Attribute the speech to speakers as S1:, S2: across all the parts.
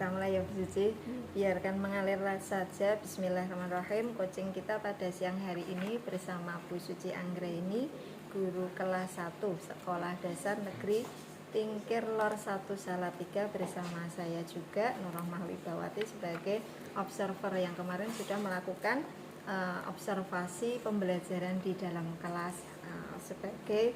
S1: Kita mulai ya Bu Suci. Biarkan mengalir saja. Bismillahirrahmanirrahim. Coaching kita pada siang hari ini bersama Bu Suci Anggraini, guru kelas 1 Sekolah Dasar Negeri Tingkir Lor 1 Salatiga, bersama saya juga Nurrohmah Wibawati sebagai observer yang kemarin sudah melakukan observasi pembelajaran di dalam kelas sebagai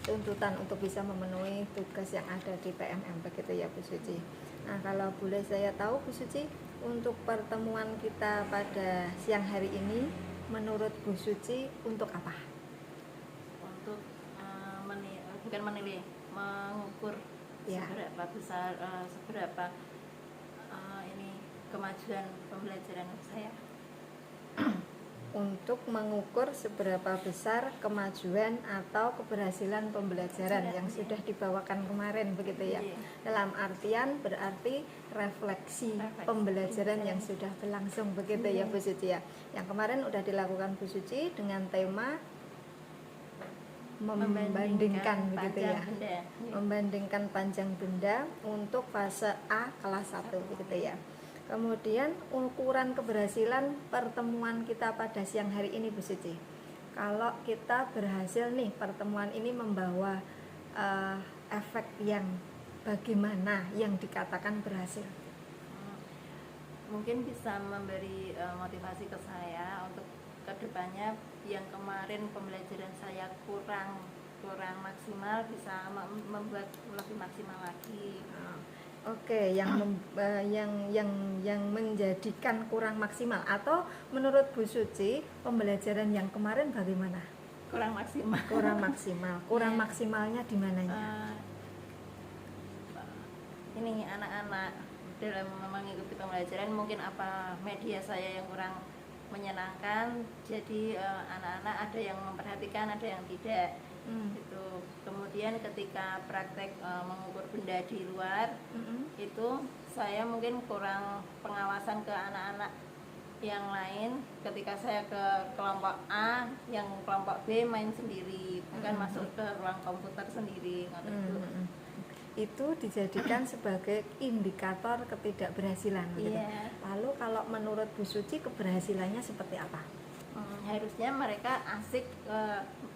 S1: tuntutan untuk bisa memenuhi tugas yang ada di PMM, begitu ya Bu Suci. Nah, kalau boleh saya tahu Bu Suci, untuk pertemuan kita pada siang hari ini menurut Bu Suci untuk apa?
S2: Untuk bukan menilai, mengukur
S1: Ya.
S2: seberapa besar, seberapa ini kemajuan pembelajaran saya.
S1: Untuk mengukur seberapa besar kemajuan atau keberhasilan pembelajaran yang sudah dibawakan kemarin, begitu ya. Dalam artian berarti refleksi pembelajaran yang sudah berlangsung, begitu ya Bu Suci ya. Yang kemarin udah dilakukan Bu Suci dengan tema membandingkan, begitu ya. Membandingkan panjang benda untuk fase A kelas 1, begitu ya. Kemudian ukuran keberhasilan pertemuan kita pada siang hari ini Bu Suci. Kalau kita berhasil nih, pertemuan ini membawa efek yang bagaimana yang dikatakan berhasil?
S2: Mungkin bisa memberi motivasi ke saya untuk kedepannya, yang kemarin pembelajaran saya kurang maksimal, bisa membuat lebih maksimal lagi.
S1: Oke, yang menjadikan kurang maksimal, atau menurut Bu Suci pembelajaran yang kemarin bagaimana?
S2: Kurang maksimal.
S1: Kurang maksimal. Kurang maksimalnya di mananya?
S2: Ini anak-anak dalam mengikuti pembelajaran, mungkin apa media saya yang kurang menyenangkan, jadi anak-anak ada yang memperhatikan, ada yang tidak. Itu kemudian ketika praktek mengukur benda di luar, itu saya mungkin kurang pengawasan ke anak-anak yang lain. Ketika saya ke kelompok A, yang kelompok B main sendiri, bukan masuk ke ruang komputer sendiri.
S1: Itu dijadikan sebagai indikator ketidakberhasilan, gitu. Lalu kalau menurut Bu Suci keberhasilannya seperti apa?
S2: Harusnya mereka asik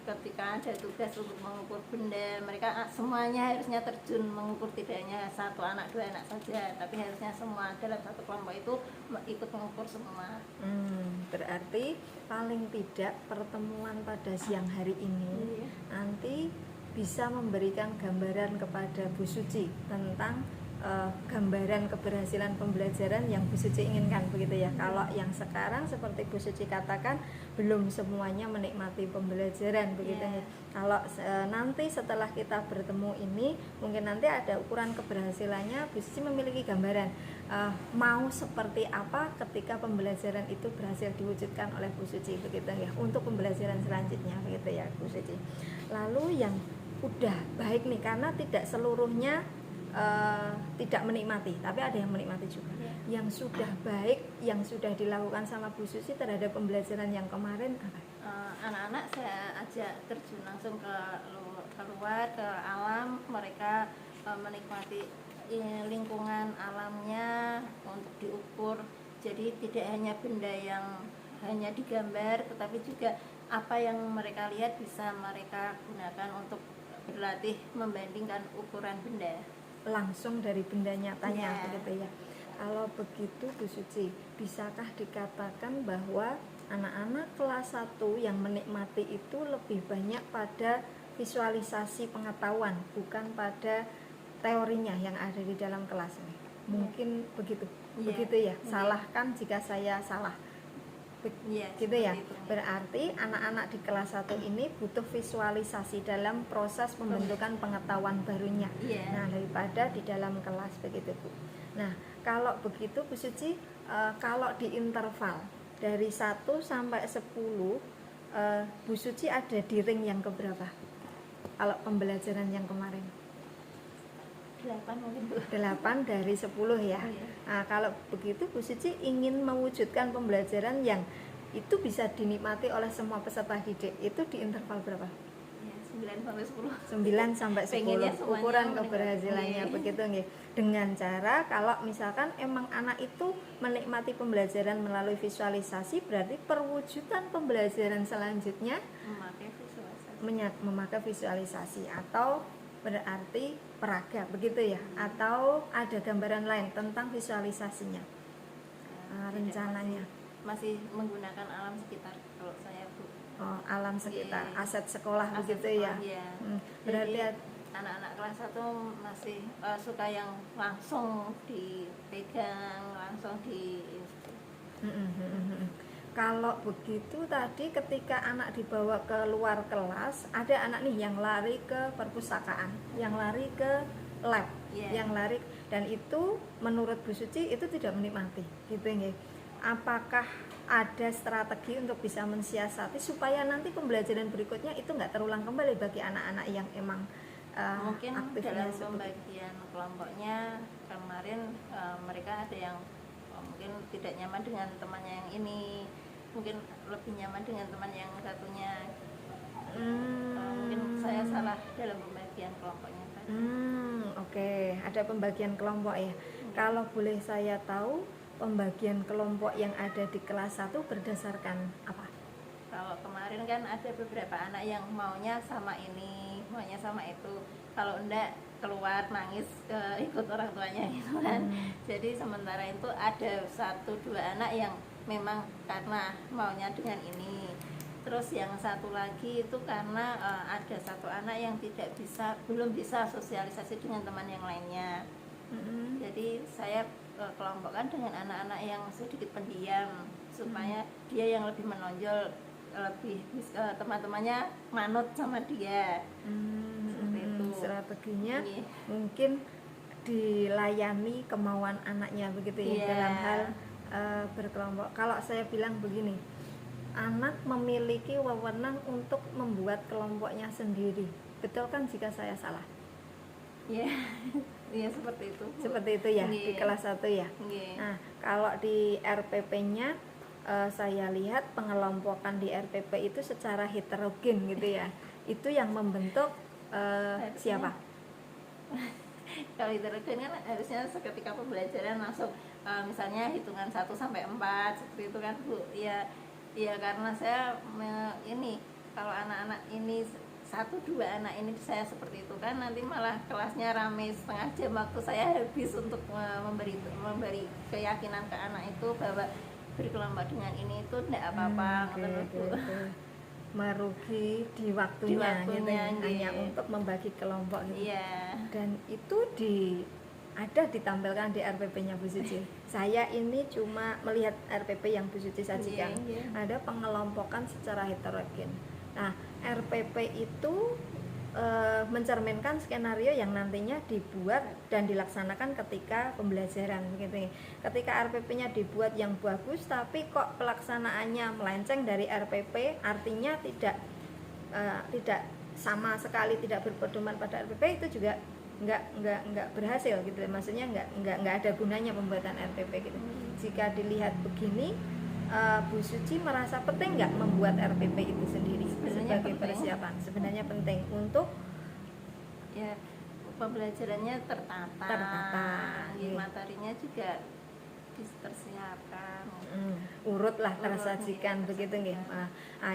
S2: ketika ada tugas untuk mengukur benda, mereka semuanya harusnya terjun mengukur, tidak hanya satu anak, dua anak saja, tapi harusnya semua dalam satu kelompok itu ikut mengukur semua.
S1: Berarti paling tidak pertemuan pada siang hari ini nanti bisa memberikan gambaran kepada Bu Suci tentang gambaran keberhasilan pembelajaran yang Bu Suci inginkan, begitu ya. Kalau yang sekarang seperti Bu Suci katakan, belum semuanya menikmati pembelajaran, begitu ya. Kalau nanti setelah kita bertemu ini, mungkin nanti ada ukuran keberhasilannya, Bu Suci memiliki gambaran mau seperti apa ketika pembelajaran itu berhasil diwujudkan oleh Bu Suci, begitu ya, untuk pembelajaran selanjutnya, begitu ya Bu Suci. Lalu yang udah baik nih, karena tidak seluruhnya tidak menikmati, tapi ada yang menikmati juga. Yang sudah baik, yang sudah dilakukan sama Bu Suci terhadap pembelajaran yang kemarin apa?
S2: Anak-anak saya ajak terjun langsung ke luar, ke alam. Mereka menikmati lingkungan alamnya untuk diukur. Jadi tidak hanya benda yang hanya digambar, tetapi juga apa yang mereka lihat bisa mereka gunakan untuk berlatih membandingkan ukuran benda
S1: langsung dari benda nyatanya, begitu ya. Kalau begitu Bu Suci, bisakah dikatakan bahwa anak-anak kelas 1 yang menikmati itu lebih banyak pada visualisasi pengetahuan, bukan pada teorinya yang ada di dalam kelas ini? Mungkin begitu, begitu ya. Salahkan jika saya salah. Gitu ya. Berarti anak-anak di kelas 1 ini butuh visualisasi dalam proses pembentukan pengetahuan barunya. Nah, daripada di dalam kelas, begitu Bu. Nah, kalau begitu Bu Suci, kalau di interval dari 1 sampai 10, Bu Suci ada di ring yang keberapa? Kalau pembelajaran yang kemarin
S2: 8 mungkin Bu.
S1: 8 dari 10 ya. Nah, kalau begitu Bu Suci ingin mewujudkan pembelajaran yang itu bisa dinikmati oleh semua peserta didik, itu di interval berapa?
S2: 9 9 sampai 10.
S1: 9 sampai 10
S2: Pengennya semuanya
S1: ukuran
S2: meningkat.
S1: keberhasilannya
S2: Iya.
S1: begitu nggih. Dengan cara kalau misalkan emang anak itu menikmati pembelajaran melalui visualisasi, berarti perwujudan pembelajaran selanjutnya
S2: Memakai visualisasi.
S1: memakai visualisasi, atau berarti peraga begitu ya, atau ada gambaran lain tentang visualisasinya.
S2: Tidak,
S1: Rencananya
S2: masih menggunakan alam sekitar kalau saya, Bu.
S1: alam sekitar,
S2: Iya.
S1: aset sekolah
S2: Aset
S1: begitu ya.
S2: sekolah, iya.
S1: Berarti
S2: Jadi anak-anak kelas 1 masih suka yang langsung dipegang, langsung di
S1: kalau begitu tadi ketika anak dibawa ke luar kelas, ada anak nih yang lari ke perpustakaan, yang lari ke lab, yang lari, dan itu menurut Bu Suci itu tidak menikmati, gitu nggih. Apakah ada strategi untuk bisa mensiasati supaya nanti pembelajaran berikutnya itu nggak terulang kembali bagi anak-anak yang emang
S2: mungkin
S1: aktifnya
S2: dalam
S1: seperti
S2: pembagian kelompoknya kemarin mereka ada yang mungkin tidak nyaman dengan temannya yang ini, mungkin lebih nyaman dengan teman yang satunya. Mungkin saya salah dalam pembagian kelompoknya tadi.
S1: Oke. Ada pembagian kelompok ya. Kalau boleh saya tahu, pembagian kelompok yang ada di kelas 1 berdasarkan apa?
S2: Kalau kemarin kan ada beberapa anak yang maunya sama ini, maunya sama itu. Kalau enggak keluar nangis ikut orang tuanya gitu kan. Jadi sementara itu ada 1-2 anak yang memang karena maunya dengan ini. Terus yang satu lagi itu karena ada satu anak yang belum bisa sosialisasi dengan teman yang lainnya. Jadi saya kelompokkan dengan anak-anak yang sedikit pendiam supaya dia yang lebih menonjol, lebih teman-temannya manut sama dia. Seperti itu.
S1: Strateginya
S2: Iya.
S1: mungkin dilayani kemauan anaknya begitu ya,
S2: Iya.
S1: dalam hal berkelompok. Kalau saya bilang begini, anak memiliki wewenang untuk membuat kelompoknya sendiri. Betul kan jika saya salah?
S2: Iya. Iya, seperti itu.
S1: Seperti itu ya, di kelas 1 ya. Nah, kalau di RPP-nya saya lihat pengelompokan di RPP itu secara heterogen gitu ya. Itu yang membentuk siapa?
S2: Kalau heterogen kan harusnya seketika pembelajaran langsung misalnya hitungan 1 sampai 4 seperti itu kan, Bu. Ya karena saya ini kalau anak-anak ini 1-2 anak ini saya seperti itu kan, nanti malah kelasnya rame setengah jam, waktu saya habis untuk memberi keyakinan ke anak itu bahwa berkelompok dengan ini itu tidak apa-apa.
S1: Merugi di waktunya gitu ya, hanya untuk membagi kelompok gitu. Dan itu ada ditampilkan di RPP-nya Bu Suci. Saya ini cuma melihat RPP yang Bu Suci sajikan. Ada pengelompokan secara heterogen. Nah, RPP itu mencerminkan skenario yang nantinya dibuat dan dilaksanakan ketika pembelajaran begitu. Ketika RPP-nya dibuat yang bagus tapi kok pelaksanaannya melenceng dari RPP, artinya tidak sama sekali tidak berpedoman pada RPP, itu juga nggak berhasil gitu. Maksudnya nggak ada gunanya pembuatan RPP gitu. Jika dilihat begini, Bu Suci merasa penting nggak membuat RPP itu sendiri sebagai persiapan? Sebenarnya penting untuk
S2: ya pembelajarannya tertata. Materinya juga dipersiapkan.
S1: Urutlah tersajikan begitu nggih.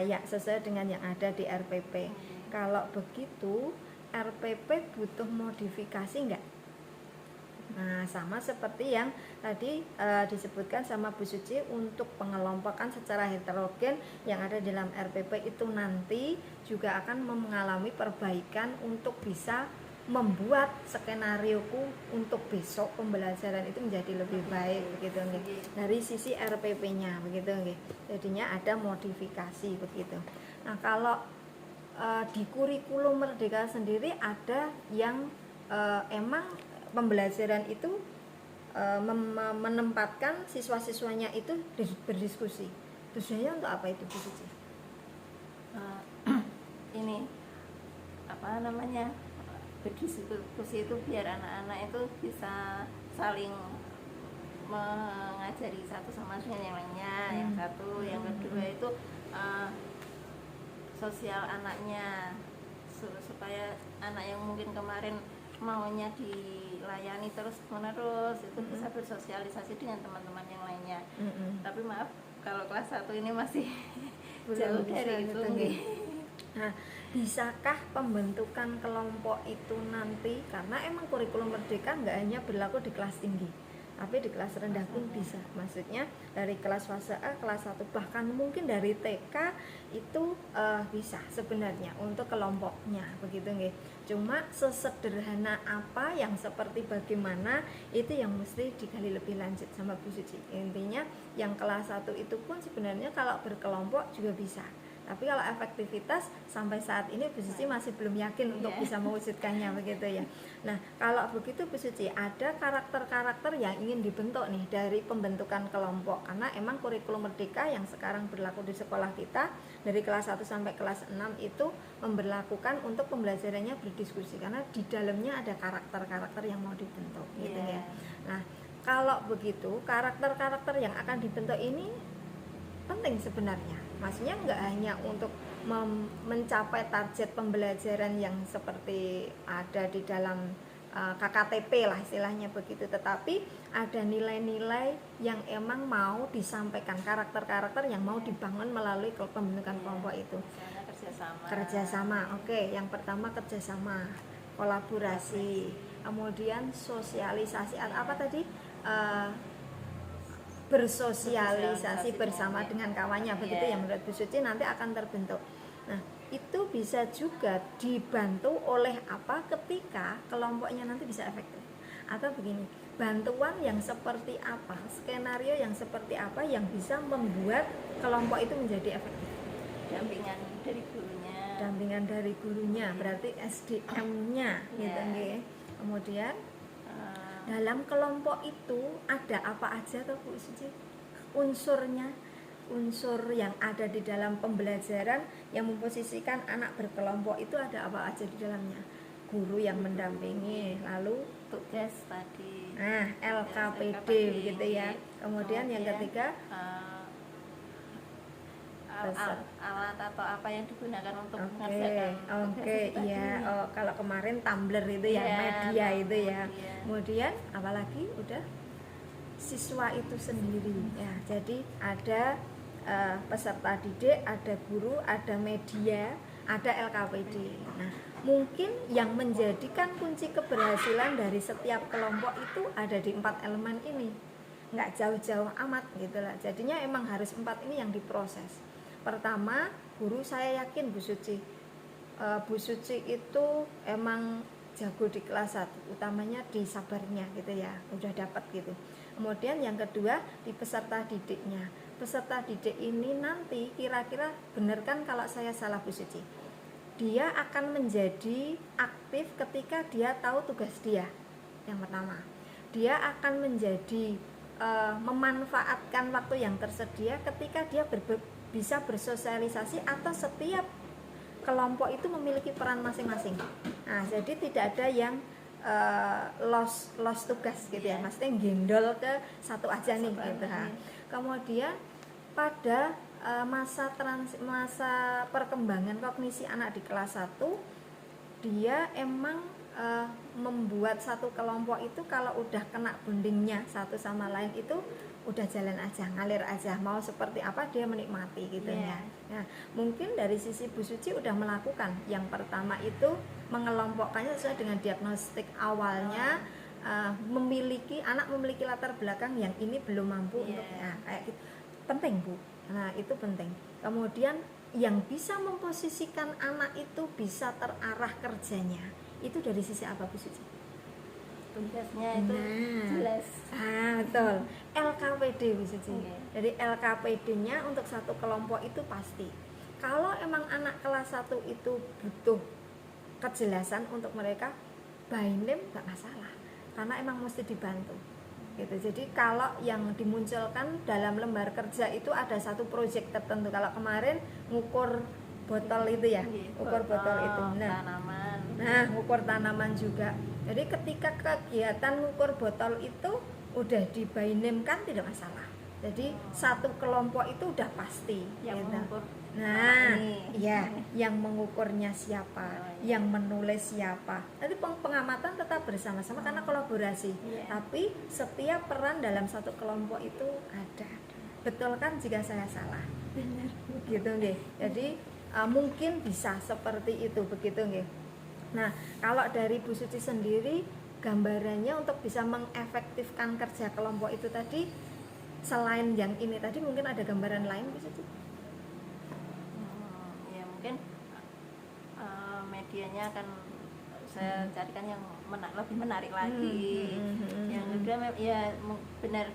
S1: Ya sesuai dengan yang ada di RPP. Kalau begitu RPP butuh modifikasi nggak? Nah, sama seperti yang tadi disebutkan sama Bu Suci, untuk pengelompokan secara heterogen yang ada dalam RPP itu nanti juga akan mengalami perbaikan untuk bisa membuat skenarioku untuk besok pembelajaran itu menjadi lebih baik begitu nih. Dari sisi RPP-nya begitu nih. Jadinya ada modifikasi begitu. Nah, kalau di kurikulum Merdeka sendiri ada yang emang pembelajaran itu menempatkan siswa-siswanya itu berdiskusi. Tujuannya untuk apa itu Bu Suci?
S2: Ini apa namanya, berdiskusi itu biar anak-anak itu bisa saling mengajari satu sama dengan yang lainnya. Yang satu, yang kedua itu sosial anaknya, supaya anak yang mungkin kemarin maunya dilayani terus menerus itu bisa bersosialisasi dengan teman-teman yang lainnya. Tapi maaf kalau kelas 1 ini masih jauh dari itu.
S1: Nah, bisakah pembentukan kelompok itu nanti, karena emang kurikulum merdeka nggak hanya berlaku di kelas tinggi, tapi di kelas rendah pun bisa. Maksudnya dari kelas fase A, kelas 1, bahkan mungkin dari TK itu bisa sebenarnya untuk kelompoknya, begitu nggih. Cuma sesederhana apa, yang seperti bagaimana, itu yang mesti digali lebih lanjut sama Bu Suci. Intinya yang kelas 1 itu pun sebenarnya kalau berkelompok juga bisa. Tapi kalau efektivitas sampai saat ini Bu Suci masih belum yakin untuk bisa mewujudkannya, begitu ya. Nah, kalau begitu Bu Suci, ada karakter-karakter yang ingin dibentuk nih dari pembentukan kelompok. Karena emang kurikulum merdeka yang sekarang berlaku di sekolah kita dari kelas 1 sampai kelas 6 itu memberlakukan untuk pembelajarannya berdiskusi, karena di dalamnya ada karakter-karakter yang mau dibentuk, gitu ya. Nah, kalau begitu karakter-karakter yang akan dibentuk ini penting sebenarnya. Maksudnya nggak hanya untuk mencapai target pembelajaran yang seperti ada di dalam KKTP lah istilahnya begitu, tetapi ada nilai-nilai yang emang mau disampaikan, karakter-karakter yang mau dibangun melalui pembentukan kelompok itu. Kerjasama, oke. Yang pertama kerjasama, kolaborasi, kemudian sosialisasi, apa tadi? Bersosialisasi bersama dengan kawannya, begitu ya menurut Bu Suci nanti akan terbentuk. Nah, itu bisa juga dibantu oleh apa ketika kelompoknya nanti bisa efektif. Atau begini, bantuan yang seperti apa, skenario yang seperti apa yang bisa membuat kelompok itu menjadi efektif.
S2: Dampingan dari gurunya.
S1: Dampingan dari gurunya, berarti SDM-nya, gitu nggih. Kemudian dalam kelompok itu ada apa aja tuh Bu Suci? Unsurnya, unsur yang ada di dalam pembelajaran yang memposisikan anak berkelompok itu ada apa aja di dalamnya? Guru yang mendampingi, lalu
S2: tugas tadi.
S1: Nah, LKPD begitu ya. Kemudian yang ketiga
S2: alat atau apa yang digunakan untuk mengerjakan.
S1: Oke, iya. Oh, kalau kemarin tumbler itu ya, media itu ya. Kemudian apalagi udah siswa itu sendiri ya. Jadi ada peserta didik, ada guru, ada media, ada LKPD. Nah, mungkin yang menjadikan kunci keberhasilan dari setiap kelompok itu ada di 4 elemen ini. Nggak jauh-jauh amat gitu lah. Jadinya emang harus 4 ini yang diproses. Pertama, guru saya yakin Bu Suci itu emang jago di kelas 1, utamanya di sabarnya gitu ya, udah dapat gitu. Kemudian yang kedua di peserta didiknya. Peserta didik ini nanti kira-kira bener kan kalau saya salah Bu Suci, dia akan menjadi aktif ketika dia tahu tugas dia. Yang pertama, dia akan menjadi memanfaatkan waktu yang tersedia ketika dia bisa bersosialisasi atau setiap kelompok itu memiliki peran masing-masing. Nah, jadi tidak ada yang lost tugas gitu ya, maksudnya gendol ke satu aja nih gitu. Kemudian pada masa perkembangan kognisi anak di kelas 1, dia emang membuat satu kelompok itu kalau udah kena bondingnya satu sama lain itu udah jalan aja, ngalir aja, mau seperti apa dia menikmati gitu ya. Nah, mungkin dari sisi Bu Suci udah melakukan yang pertama itu mengelompokkannya sesuai dengan diagnostik awalnya, anak memiliki latar belakang yang ini belum mampu untuk kayak gitu. Penting Bu. Nah, itu penting. Kemudian yang bisa memposisikan anak itu bisa terarah kerjanya itu dari sisi apa Bu Suci?
S2: Tugasnya itu jelas.
S1: Betul. LKPD Bu Suci. Jadi LKPD-nya untuk satu kelompok itu pasti. Kalau emang anak kelas 1 itu butuh kejelasan untuk mereka, by name gak masalah. Karena emang mesti dibantu. Gitu. Jadi kalau yang dimunculkan dalam lembar kerja itu ada satu proyek tertentu. Kalau kemarin ngukur botol itu ya, ukur botol itu.
S2: Tanaman.
S1: Nah, ngukur tanaman juga. Jadi ketika kegiatan ngukur botol itu udah di by name kan tidak masalah. Jadi satu kelompok itu udah pasti
S2: yang
S1: gitu.
S2: mengukur
S1: Nah,
S2: ini.
S1: ya, yang mengukurnya siapa, yang menulis siapa. Nanti pengamatan tetap bersama-sama karena kolaborasi. Tapi setiap peran dalam satu kelompok itu ada. Betul kan jika saya salah?
S2: Benar.
S1: Gitu nggih. Jadi mungkin bisa seperti itu begitu nggih. Nah, kalau dari Bu Suci sendiri gambarannya untuk bisa mengefektifkan kerja kelompok itu tadi, selain yang ini tadi mungkin ada gambaran lain Bu Suci?
S2: Ya mungkin medianya akan saya carikan yang lebih menarik lagi. Yang kedua ya benar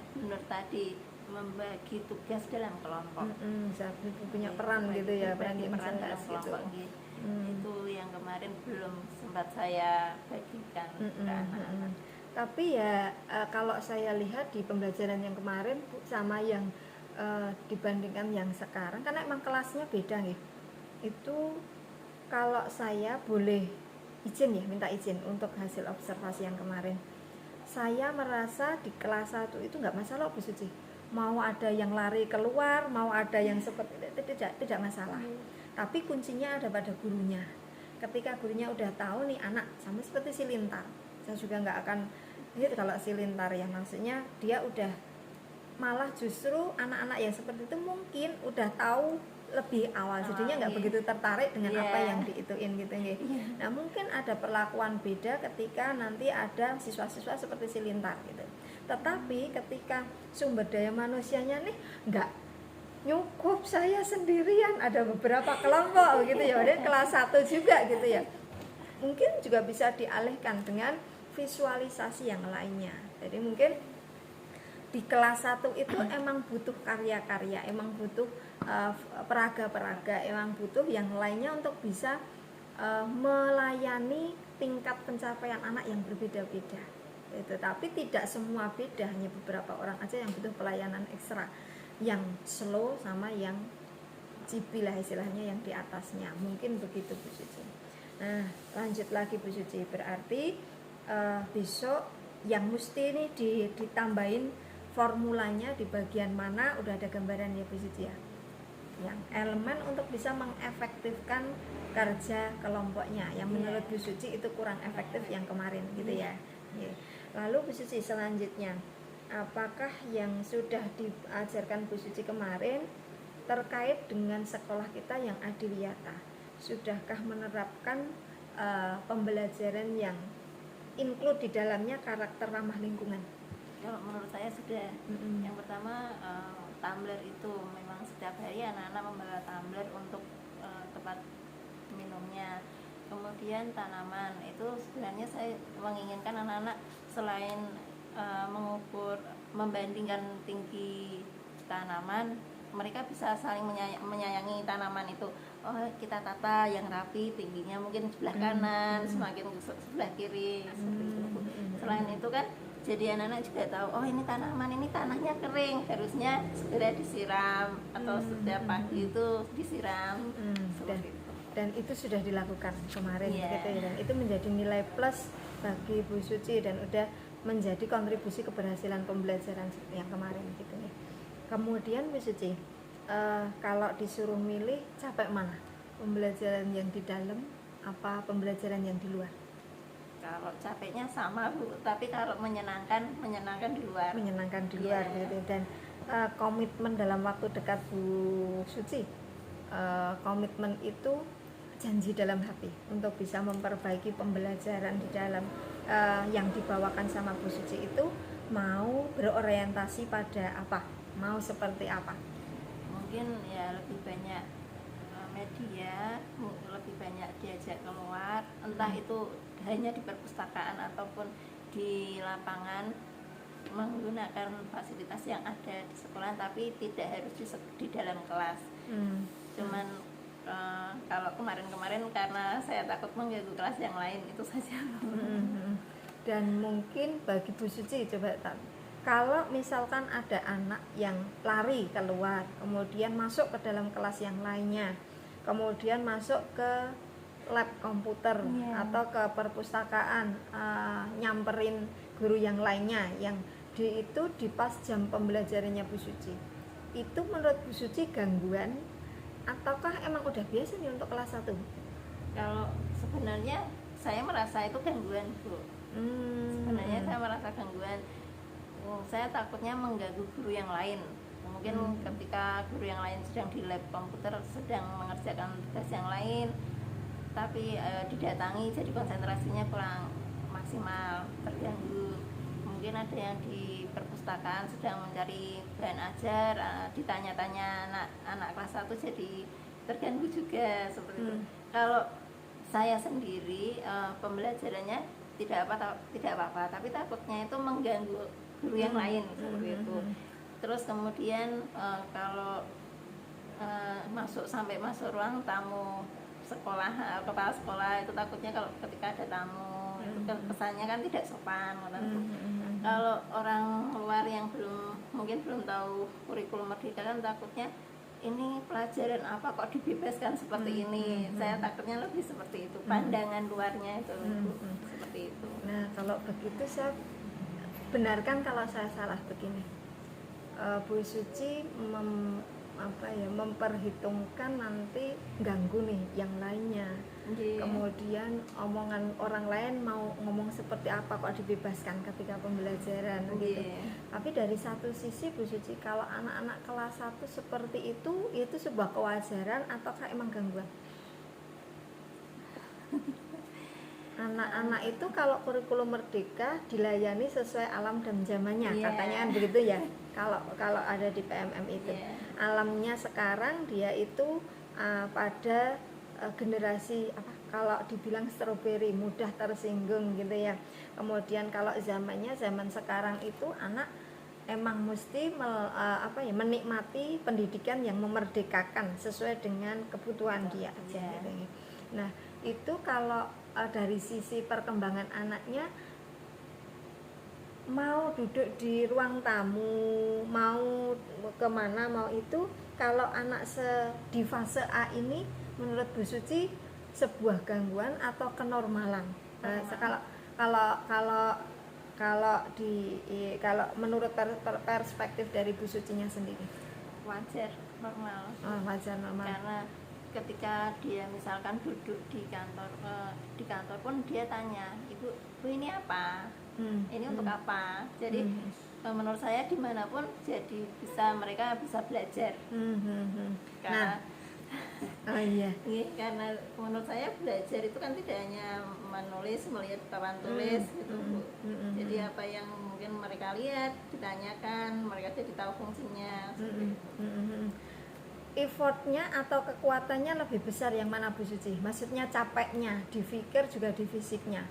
S2: tadi membagi tugas dalam kelompok.
S1: Punya peran gitu ya, peran
S2: dalam kelompok gitu. Itu yang kemarin belum sempat saya bagikan ke anak-anak.
S1: Tapi ya kalau saya lihat di pembelajaran yang kemarin sama yang dibandingkan yang sekarang, karena emang kelasnya beda nih. Itu kalau saya boleh izin ya, minta izin untuk hasil observasi yang kemarin. Saya merasa di kelas 1 itu nggak masalah Bu Suci. Mau ada yang lari keluar, mau ada yang seperti tidak masalah. Tapi kuncinya ada pada gurunya. Ketika gurunya udah tahu nih anak sama seperti si Lintar, saya juga nggak akan lihat kalau si Lintar ya, maksudnya dia udah malah justru anak-anak yang seperti itu mungkin udah tahu lebih awal, jadinya nggak begitu tertarik dengan apa yang diituin gitu ya. Nah mungkin ada perlakuan beda ketika nanti ada siswa-siswa seperti si Lintar gitu. Tetapi ketika sumber daya manusianya nih nggak nyukup saya sendirian, ada beberapa kelompok gitu ya, dan kelas 1 juga gitu ya, mungkin juga bisa dialihkan dengan visualisasi yang lainnya. Jadi mungkin di kelas 1 itu emang butuh karya-karya, emang butuh peraga-peraga, emang butuh yang lainnya untuk bisa melayani tingkat pencapaian anak yang berbeda-beda itu. Tapi tidak semua beda, hanya beberapa orang aja yang butuh pelayanan ekstra, yang slow sama yang cipi lah istilahnya, yang di atasnya. Mungkin begitu Bu Suci. Nah lanjut lagi Bu Suci, berarti besok yang mesti ini ditambahin formulanya di bagian mana, udah ada gambaran ya Bu Suci ya, yang elemen untuk bisa mengefektifkan kerja kelompoknya yang menurut Bu Suci itu kurang efektif yang kemarin gitu ya. Lalu Bu Suci selanjutnya, apakah yang sudah diajarkan Bu Suci kemarin terkait dengan sekolah kita yang adiliyata, sudahkah menerapkan pembelajaran yang include di dalamnya karakter ramah lingkungan?
S2: Kalau menurut saya sudah. Yang pertama tumbler itu memang setiap hari anak-anak membawa tumbler untuk tempat minumnya. Kemudian tanaman itu sebenarnya saya menginginkan anak-anak selain mengukur, membandingkan tinggi tanaman, mereka bisa saling menyayangi tanaman itu. Oh kita tata yang rapi, tingginya mungkin sebelah kanan, semakin sebelah kiri seperti itu. Selain itu kan jadi anak-anak juga tahu, oh ini tanaman ini tanahnya kering, harusnya segera disiram atau setiap pagi itu disiram.
S1: Dan itu sudah dilakukan kemarin gitu ya, dan itu menjadi nilai plus bagi Bu Suci dan udah menjadi kontribusi keberhasilan pembelajaran yang kemarin gitu ya. Kemudian Bu Suci, kalau disuruh milih capek mana, pembelajaran yang di dalam apa pembelajaran yang di luar?
S2: Kalau capeknya sama Bu, tapi kalau menyenangkan di luar.
S1: Menyenangkan di luar gitu. Dan komitmen dalam waktu dekat Bu Suci, komitmen itu janji dalam hati untuk bisa memperbaiki pembelajaran di dalam yang dibawakan sama Bu Suci itu mau berorientasi pada apa? Mau seperti apa?
S2: Mungkin ya lebih banyak media, lebih banyak diajak keluar, entah itu hanya di perpustakaan ataupun di lapangan, menggunakan fasilitas yang ada di sekolah, tapi tidak harus di dalam kelas. Cuman kalau kemarin-kemarin karena saya takut mengganggu kelas yang lain, itu saja.
S1: Dan mungkin bagi Bu Suci coba kalau misalkan ada anak yang lari keluar, kemudian masuk ke dalam kelas yang lainnya, kemudian masuk ke lab komputer atau ke perpustakaan, nyamperin guru yang lainnya yang di pas jam pembelajarannya Bu Suci. Itu menurut Bu Suci gangguan ataukah emang udah biasa nih untuk kelas 1?
S2: Kalau sebenarnya saya merasa itu gangguan, Bu. Sebenarnya saya merasa gangguan. Saya takutnya mengganggu guru yang lain. Mungkin ketika guru yang lain sedang di lab komputer sedang mengerjakan tugas yang lain, tapi didatangi jadi konsentrasinya kurang maksimal, terganggu. Mungkin ada yang di perpustakaan sedang mencari bahan ajar, ditanya-tanya anak kelas 1 jadi terganggu juga seperti itu. Kalau saya sendiri pembelajarannya tidak apa-apa, tapi takutnya itu mengganggu guru yang lain seperti itu. Terus kemudian kalau sampai masuk ruang tamu sekolah, kepala sekolah itu takutnya kalau ketika ada tamu itu kesannya kan tidak sopan. Kalau orang luar yang mungkin belum tahu kurikulum Merdeka kan takutnya ini pelajaran apa kok dibebaskan seperti ini. Saya takutnya lebih seperti itu, pandangan luarnya itu seperti itu.
S1: Nah kalau begitu saya benarkan kalau saya salah begini, Bu Suci memperhitungkan nanti ganggu nih yang lainnya. Kemudian omongan orang lain mau ngomong seperti apa kok dibebaskan ketika pembelajaran gitu. Tapi dari satu sisi Bu Suci, kalau anak-anak kelas 1 seperti itu sebuah kewajaran ataukah emang gangguan? Anak-anak itu kalau kurikulum Merdeka dilayani sesuai alam dan zamannya, katanya kan begitu ya. Kalau ada di PMM itu, alamnya sekarang dia itu pada generasi apa? Kalau dibilang stroberi, mudah tersinggung gitu ya. Kemudian kalau zaman sekarang itu anak emang mesti menikmati pendidikan yang memerdekakan sesuai dengan kebutuhan dia aja. Gitu. Nah itu kalau dari sisi perkembangan anaknya, mau duduk di ruang tamu, mau kemana, mau itu, kalau anak di fase A ini menurut Bu Suci sebuah gangguan atau kenormalan? Kalau menurut perspektif dari Bu Sucinya sendiri,
S2: wajar, normal.
S1: Wajar, normal.
S2: Karena ketika dia misalkan duduk di kantor pun dia tanya, ibu ini apa, ini untuk apa. Jadi menurut saya dimanapun jadi mereka bisa belajar. Karena karena menurut saya belajar itu kan tidak hanya melihat papan tulis gitu, Bu. Jadi apa yang mungkin mereka lihat ditanyakan, mereka jadi tahu fungsinya.
S1: Effortnya atau kekuatannya lebih besar yang mana Bu Suci? Maksudnya capeknya, di pikir juga di fisiknya,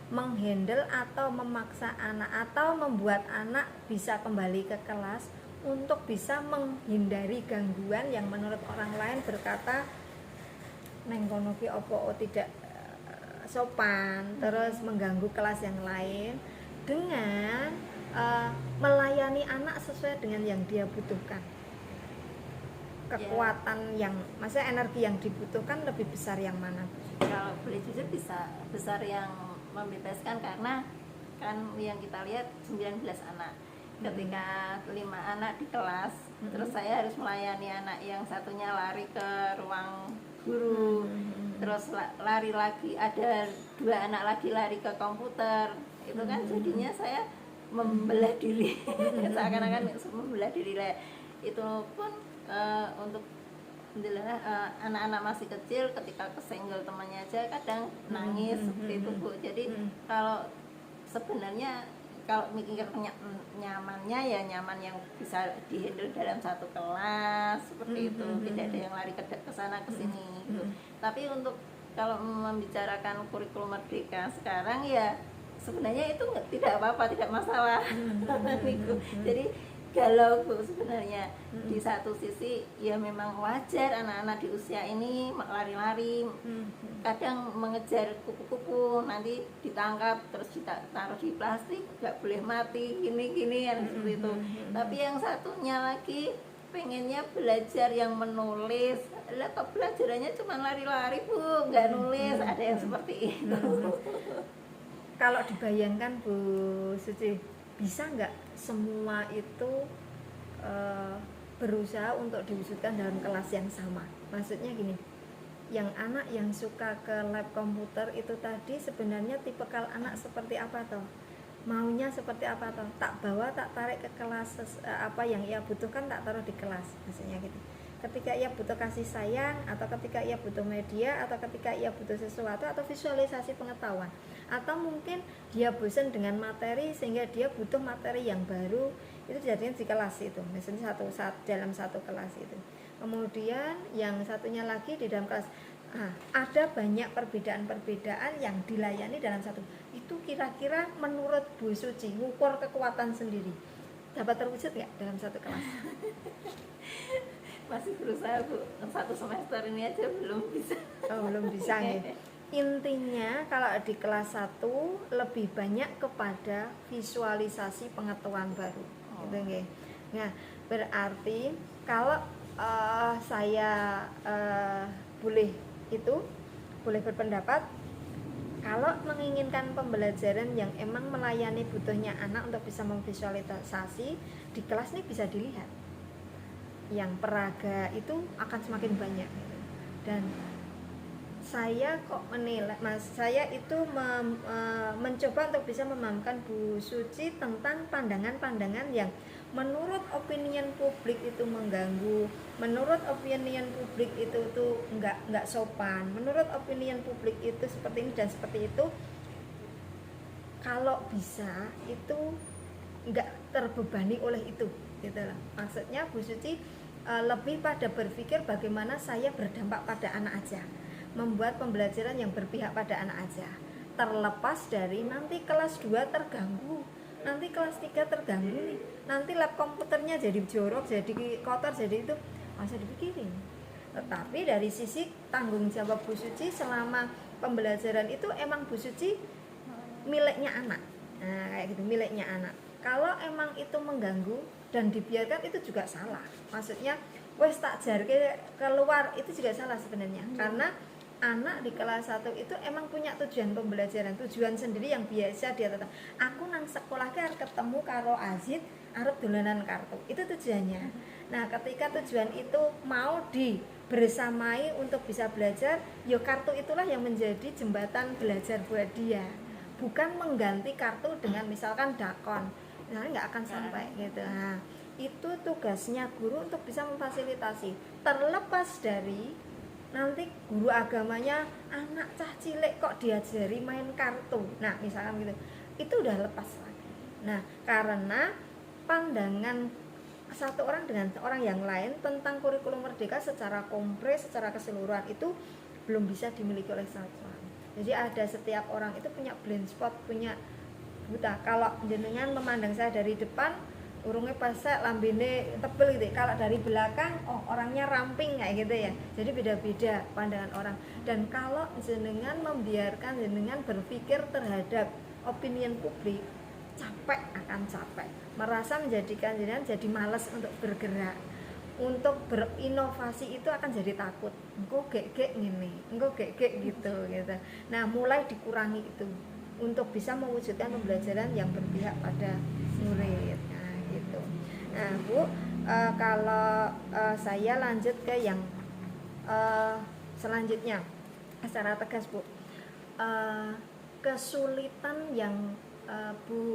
S1: menghandle atau memaksa anak atau membuat anak bisa kembali ke kelas untuk bisa menghindari gangguan yang menurut orang lain berkata neng kono ki opo tidak sopan, terus mengganggu kelas yang lain, dengan melayani anak sesuai dengan yang dia butuhkan. Kekuatan yang, maksudnya energi yang dibutuhkan lebih besar yang mana?
S2: Kalau boleh jujur bisa besar yang membebaskan, karena kan yang kita lihat 19 anak. Ketika 5 anak di kelas, terus saya harus melayani anak yang satunya lari ke ruang guru, terus lari lagi, ada 2 anak lagi lari ke komputer. Itu kan jadinya saya membelah diri, seakan-akan membelah diri. Itu pun untuk anak-anak masih kecil ketika kesenggol temannya aja kadang nangis seperti itu, Bu. Jadi kalau sebenarnya kalau mikir nyamannya ya nyaman yang bisa dihandle dalam satu kelas seperti itu, tidak ada yang lari ke sana ke sini gitu. Tapi untuk kalau membicarakan kurikulum Merdeka sekarang ya sebenarnya itu tidak apa-apa, tidak masalah. Jadi galau, Bu, sebenarnya. Di satu sisi ya memang wajar anak-anak di usia ini lari-lari, kadang mengejar kupu-kupu, nanti ditangkap terus ditaruh di plastik, nggak boleh mati, gini-gini kan seperti itu. Tapi yang satunya lagi pengennya belajar yang menulis, lah kok pelajarannya cuma lari-lari, Bu, nggak nulis. Ada yang seperti itu.
S1: Kalau dibayangkan Bu Suci, bisa nggak semua itu berusaha untuk diwujudkan dalam kelas yang sama? Maksudnya gini, yang anak yang suka ke lab komputer itu tadi sebenarnya tipikal anak seperti apa toh? Maunya seperti apa toh? Tak bawa, tak tarik ke kelas, apa yang ia butuhkan tak taruh di kelas, maksudnya gitu. Ketika ia butuh kasih sayang, atau ketika ia butuh media, atau ketika ia butuh sesuatu, atau visualisasi pengetahuan, atau mungkin dia bosan dengan materi sehingga dia butuh materi yang baru, itu jadinya di kelas itu, misalnya dalam satu kelas itu. Kemudian yang satunya lagi di dalam kelas, ada banyak perbedaan-perbedaan yang dilayani dalam satu. Itu kira-kira menurut Bu Suci ngukur kekuatan sendiri dapat terwujud nggak dalam satu kelas?
S2: Masih berusaha Bu, 1 semester ini aja belum bisa.
S1: Belum bisa ya. Intinya kalau di kelas 1 lebih banyak kepada visualisasi pengetahuan baru, gitu nggih. Nah, berarti kalau saya boleh berpendapat, kalau menginginkan pembelajaran yang emang melayani butuhnya anak untuk bisa memvisualisasi di kelas ini bisa dilihat. Yang peraga itu akan semakin banyak, dan saya kok menilai, saya itu mencoba untuk bisa memahamkan Bu Suci tentang pandangan-pandangan yang menurut opinion publik itu mengganggu, menurut opinion publik itu tuh nggak sopan, menurut opinion publik itu seperti ini dan seperti itu. Kalau bisa itu nggak terbebani oleh itu, gitu lah. Maksudnya Bu Suci lebih pada berpikir bagaimana saya berdampak pada anak aja, membuat pembelajaran yang berpihak pada anak aja, terlepas dari nanti kelas 2 terganggu, nanti kelas 3 terganggu nih, nanti lab komputernya jadi jorok, jadi kotor, jadi itu masih dipikirin. Tetapi dari sisi tanggung jawab Bu Suci selama pembelajaran itu emang Bu Suci miliknya anak, nah kayak gitu, miliknya anak. Kalau emang itu mengganggu dan dibiarkan itu juga salah, maksudnya wes tak jarke keluar itu juga salah sebenarnya. Karena anak di kelas 1 itu emang punya tujuan pembelajaran, tujuan sendiri yang biasa dia tetap. Aku nang sekolah arep ketemu karo Azid, arep dolanan kartu, itu tujuannya. Nah, ketika tujuan itu mau dibersamai untuk bisa belajar, ya kartu itulah yang menjadi jembatan belajar buat dia, bukan mengganti kartu dengan misalkan dakon. Nah, nggak akan sampai gitu. Nah, itu tugasnya guru untuk bisa memfasilitasi, terlepas dari nanti guru agamanya anak cah cilik kok diajari main kartu, nah misalkan gitu, itu udah lepas lagi. Nah, karena pandangan satu orang dengan orang yang lain tentang kurikulum merdeka secara kompres, secara keseluruhan itu belum bisa dimiliki oleh satu. Jadi ada, setiap orang itu punya blind spot, punya buta. Kalau jenengan memandang saya dari depan, urungnya pasek, lambene tebel gitu. Kalau dari belakang, orangnya ramping kayak gitu ya. Jadi beda-beda pandangan orang. Dan kalau jenengan membiarkan jenengan berpikir terhadap opinion publik, capek akan capek. Merasa menjadikan jenengan jadi malas untuk bergerak. Untuk berinovasi itu akan jadi takut. Engko gek-gek ngene, engko gek-gek gitu. Nah, mulai dikurangi itu untuk bisa mewujudkan pembelajaran yang berpihak pada murid. Nah, gitu. Nah, Bu, kalau saya lanjut ke yang selanjutnya secara tegas, Bu. Kesulitan yang Bu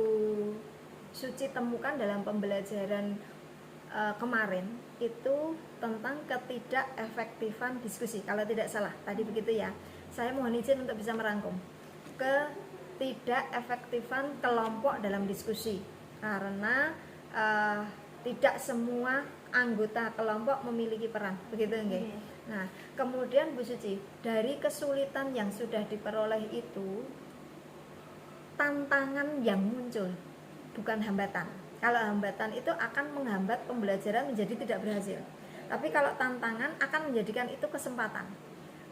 S1: Suci temukan dalam pembelajaran kemarin itu tentang ketidakefektifan diskusi, kalau tidak salah tadi begitu ya. Saya mohon izin untuk bisa merangkum. Ketidakefektifan kelompok dalam diskusi, karena tidak semua anggota kelompok memiliki peran, begitu nggih? Nah, kemudian Bu Suci, dari kesulitan yang sudah diperoleh itu, tantangan yang muncul, bukan hambatan. Kalau hambatan itu akan menghambat pembelajaran menjadi tidak berhasil. Tapi kalau tantangan akan menjadikan itu kesempatan.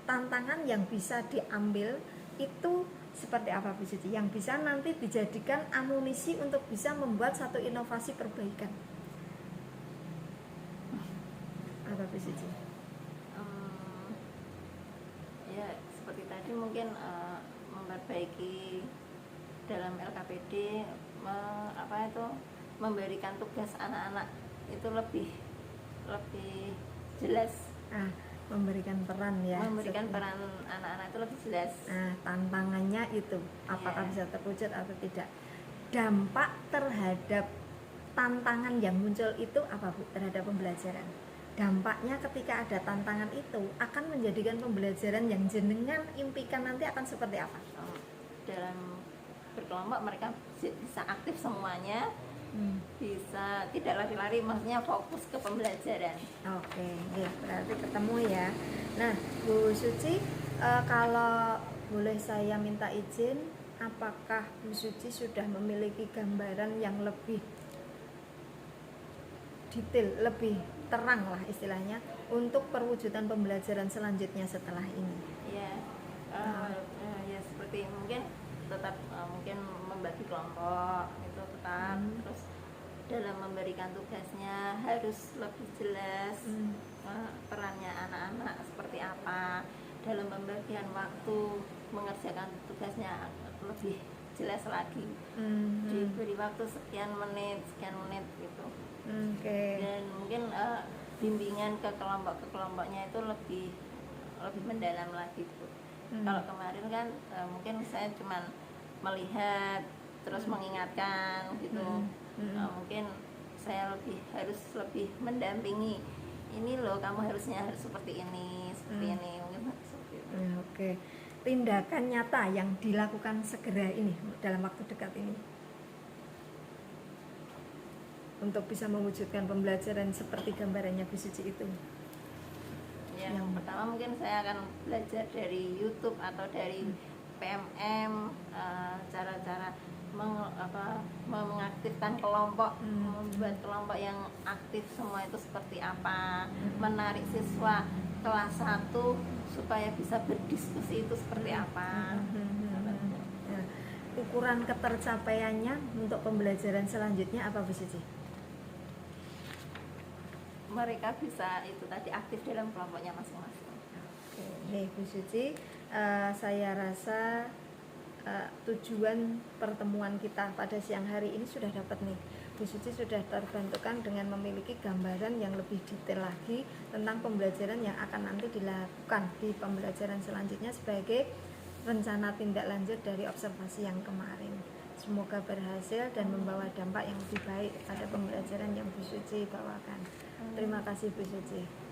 S1: Tantangan yang bisa diambil itu seperti apa, Bu Suci? Yang bisa nanti dijadikan amunisi untuk bisa membuat satu inovasi perbaikan. Apa, Bu Suci?
S2: Ya, seperti tadi mungkin memperbaiki dalam LKPD, memberikan tugas anak-anak itu lebih jelas.
S1: Memberikan peran ya.
S2: Memberikan peran anak-anak itu lebih jelas.
S1: Tantangannya itu apakah bisa terwujud atau tidak. Dampak terhadap tantangan yang muncul itu apa Bu terhadap pembelajaran? Dampaknya ketika ada tantangan itu akan menjadikan pembelajaran yang jenengan impikan nanti akan seperti apa?
S2: Dalam berkelompok mereka bisa aktif semuanya, bisa tidak lari-lari, maksudnya fokus ke pembelajaran.
S1: Oke, berarti ketemu ya. Nah, Bu Suci, kalau boleh saya minta izin, apakah Bu Suci sudah memiliki gambaran yang lebih detail, lebih terang lah istilahnya untuk perwujudan pembelajaran selanjutnya setelah ini?
S2: Ya, ya seperti mungkin tetap mungkin membagi kelompok itu tetap, terus dalam memberikan tugasnya harus lebih jelas perannya anak-anak seperti apa, dalam pembagian waktu mengerjakan tugasnya lebih jelas lagi, diberi waktu sekian menit gitu. Dan mungkin bimbingan ke kelompoknya itu lebih mendalam lagi Bu. Kalau kemarin kan mungkin saya cuma melihat terus mengingatkan gitu. Mungkin saya harus lebih mendampingi, ini loh kamu harus seperti ini mungkin seperti itu.
S1: Oke. Tindakan nyata yang dilakukan segera ini dalam waktu dekat ini untuk bisa mewujudkan pembelajaran seperti gambarannya Bu Suci itu.
S2: Yang pertama mungkin saya akan belajar dari YouTube atau dari PMM, cara-cara mengaktifkan kelompok, membuat kelompok yang aktif semua itu seperti apa, menarik siswa kelas 1 supaya bisa berdiskusi itu seperti apa.
S1: Ukuran ketercapaiannya untuk pembelajaran selanjutnya apa Bu Suci?
S2: Mereka bisa itu tadi aktif dalam kelompoknya masing-masing.
S1: Oke, Bu Suci, saya rasa tujuan pertemuan kita pada siang hari ini sudah dapat nih. Bu Suci sudah terbantukan dengan memiliki gambaran yang lebih detail lagi tentang pembelajaran yang akan nanti dilakukan di pembelajaran selanjutnya sebagai rencana tindak lanjut dari observasi yang kemarin. Semoga berhasil dan membawa dampak yang lebih baik pada pembelajaran yang Bu Suci bawakan. Terima kasih Bu Suci.